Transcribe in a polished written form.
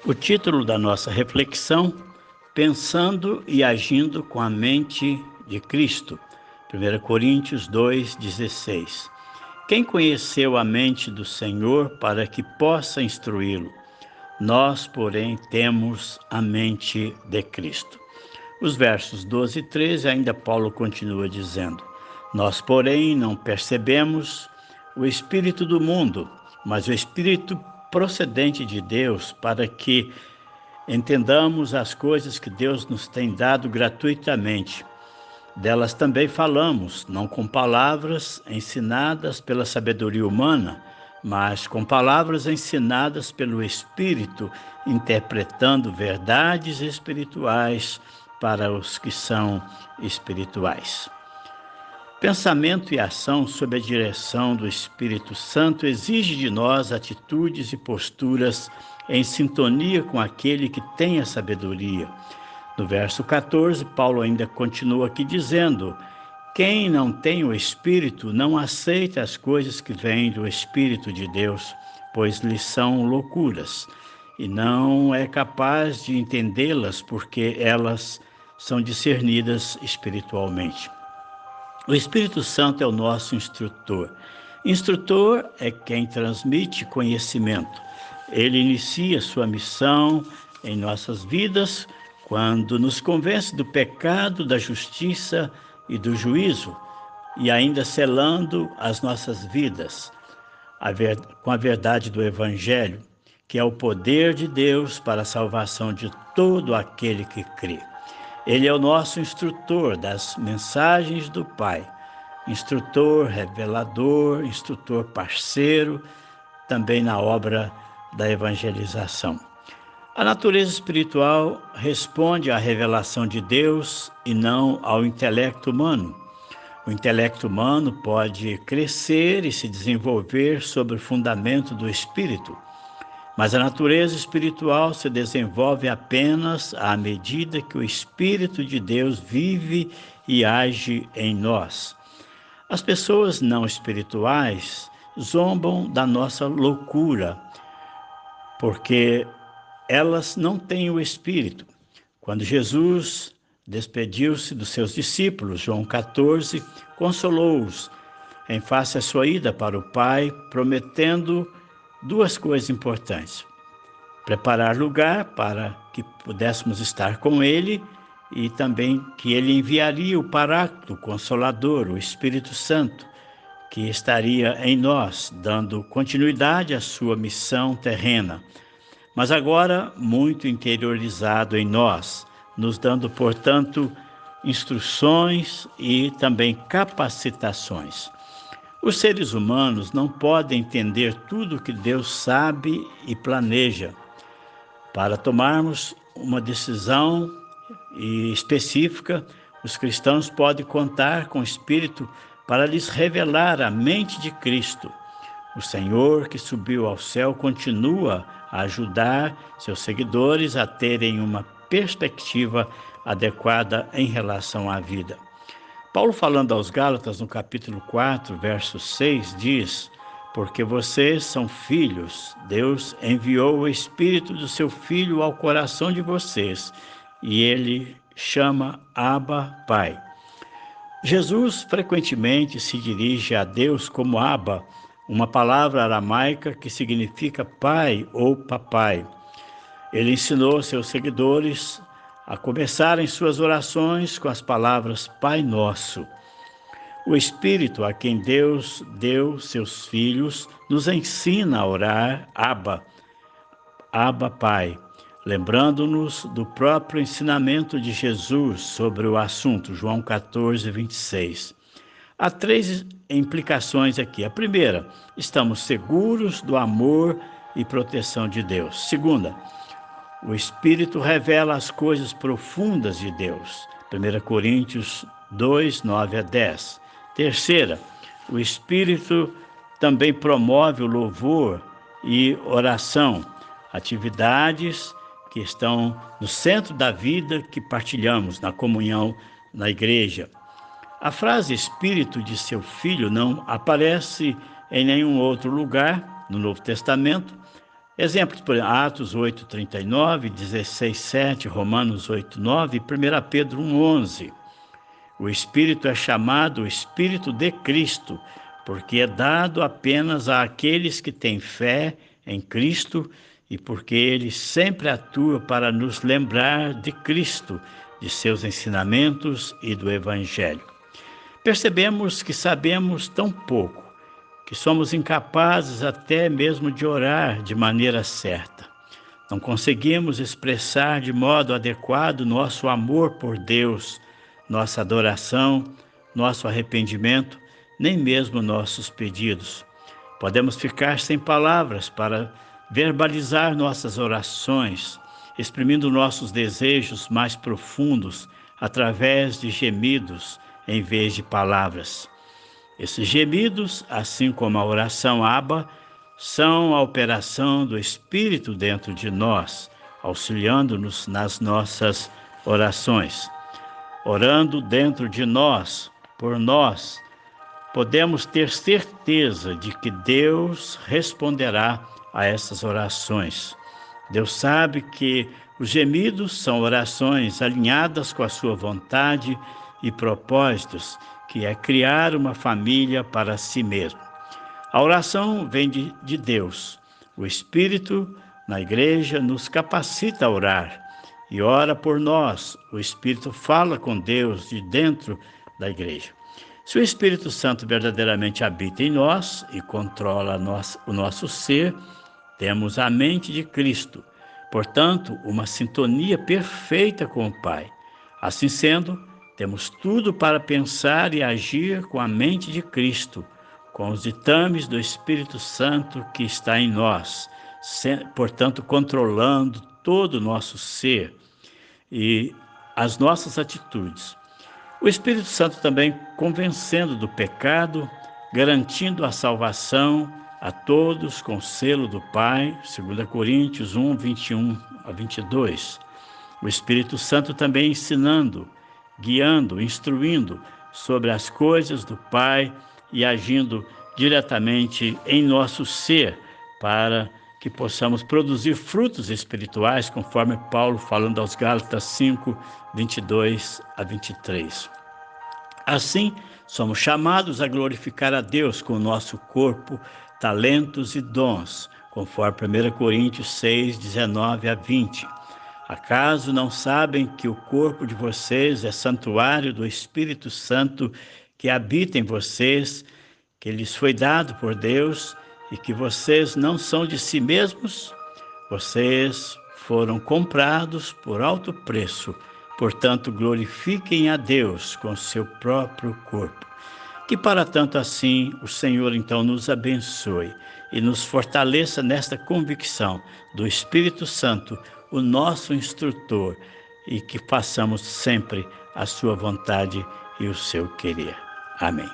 O título da nossa reflexão: Pensando e agindo com a mente de Cristo. 1 Coríntios 2,16. Quem conheceu a mente do Senhor para que possa instruí-lo? Nós, porém, temos a mente de Cristo. Os versos 12 e 13, ainda Paulo continua dizendo: Nós, porém, não percebemos o espírito do mundo, mas o espírito procedente de Deus, para que entendamos as coisas que Deus nos tem dado gratuitamente. Delas também falamos, não com palavras ensinadas pela sabedoria humana, mas com palavras ensinadas pelo Espírito, interpretando verdades espirituais para os que são espirituais. Pensamento e ação sob a direção do Espírito Santo exige de nós atitudes e posturas em sintonia com aquele que tem a sabedoria. No verso 14, Paulo ainda continua aqui dizendo: quem não tem o Espírito não aceita as coisas que vêm do Espírito de Deus, pois lhes são loucuras, e não é capaz de entendê-las porque elas são discernidas espiritualmente. O Espírito Santo é o nosso instrutor. Instrutor é quem transmite conhecimento. Ele inicia sua missão em nossas vidas quando nos convence do pecado, da justiça e do juízo, e ainda selando as nossas vidas com a verdade do Evangelho, que é o poder de Deus para a salvação de todo aquele que crê. Ele é o nosso instrutor das mensagens do Pai, instrutor, revelador, instrutor parceiro, também na obra da evangelização. A natureza espiritual responde à revelação de Deus e não ao intelecto humano. O intelecto humano pode crescer e se desenvolver sobre o fundamento do Espírito, mas a natureza espiritual se desenvolve apenas à medida que o Espírito de Deus vive e age em nós. As pessoas não espirituais zombam da nossa loucura, porque elas não têm o Espírito. Quando Jesus despediu-se dos seus discípulos, João 14, consolou-os em face à sua ida para o Pai, prometendo duas coisas importantes: preparar lugar para que pudéssemos estar com Ele e também que Ele enviaria o Paráclito, o Consolador, o Espírito Santo, que estaria em nós, dando continuidade à sua missão terrena, mas agora muito interiorizado em nós, nos dando, portanto, instruções e também capacitações. Os seres humanos não podem entender tudo o que Deus sabe e planeja. Para tomarmos uma decisão específica, os cristãos podem contar com o Espírito para lhes revelar a mente de Cristo. O Senhor que subiu ao céu continua a ajudar seus seguidores a terem uma perspectiva adequada em relação à vida. Paulo, falando aos Gálatas, no capítulo 4, verso 6, diz: porque vocês são filhos, Deus enviou o Espírito do seu Filho ao coração de vocês, e ele chama Abba, Pai. Jesus frequentemente se dirige a Deus como Abba, uma palavra aramaica que significa pai ou papai. Ele ensinou seus seguidores a começarem suas orações com as palavras Pai Nosso. O Espírito, a quem Deus deu seus filhos, nos ensina a orar Abba, Abba Pai, lembrando-nos do próprio ensinamento de Jesus sobre o assunto, João 14, 26. Há três implicações aqui. A primeira, estamos seguros do amor e proteção de Deus. Segunda, o Espírito revela as coisas profundas de Deus. 1 Coríntios 2, 9 a 10. Terceira, o Espírito também promove o louvor e oração, atividades que estão no centro da vida que partilhamos na comunhão na igreja. A frase Espírito de seu Filho não aparece em nenhum outro lugar no Novo Testamento. Exemplos, por Atos 8:39, 16:7, Romanos 8:9 e 1 Pedro 1:11. O Espírito é chamado o Espírito de Cristo, porque é dado apenas àqueles que têm fé em Cristo e porque Ele sempre atua para nos lembrar de Cristo, de seus ensinamentos e do Evangelho. Percebemos que sabemos tão pouco, que somos incapazes até mesmo de orar de maneira certa. Não conseguimos expressar de modo adequado nosso amor por Deus, nossa adoração, nosso arrependimento, nem mesmo nossos pedidos. Podemos ficar sem palavras para verbalizar nossas orações, exprimindo nossos desejos mais profundos através de gemidos em vez de palavras. Esses gemidos, assim como a oração Abba, são a operação do Espírito dentro de nós, auxiliando-nos nas nossas orações. Orando dentro de nós, por nós, podemos ter certeza de que Deus responderá a essas orações. Deus sabe que os gemidos são orações alinhadas com a sua vontade e propósitos, que é criar uma família para si mesmo. A oração vem de Deus. O Espírito, na igreja, nos capacita a orar e ora por nós. O Espírito fala com Deus de dentro da igreja. Se o Espírito Santo verdadeiramente habita em nós e controla o nosso ser, temos a mente de Cristo, portanto, uma sintonia perfeita com o Pai. Assim sendo, temos tudo para pensar e agir com a mente de Cristo, com os ditames do Espírito Santo que está em nós, portanto, controlando todo o nosso ser e as nossas atitudes. O Espírito Santo também convencendo do pecado, garantindo a salvação a todos com o selo do Pai, 2 Coríntios 1, 21 a 22. O Espírito Santo também ensinando, guiando, instruindo sobre as coisas do Pai e agindo diretamente em nosso ser para que possamos produzir frutos espirituais, conforme Paulo falando aos Gálatas 5, 22 a 23. Assim, somos chamados a glorificar a Deus com o nosso corpo, talentos e dons, conforme 1 Coríntios 6, 19 a 20. Acaso não sabem que o corpo de vocês é santuário do Espírito Santo que habita em vocês, que lhes foi dado por Deus e que vocês não são de si mesmos? Vocês foram comprados por alto preço, portanto glorifiquem a Deus com seu próprio corpo. Que para tanto assim o Senhor então nos abençoe e nos fortaleça nesta convicção do Espírito Santo, o nosso instrutor, e que façamos sempre a sua vontade e o seu querer. Amém.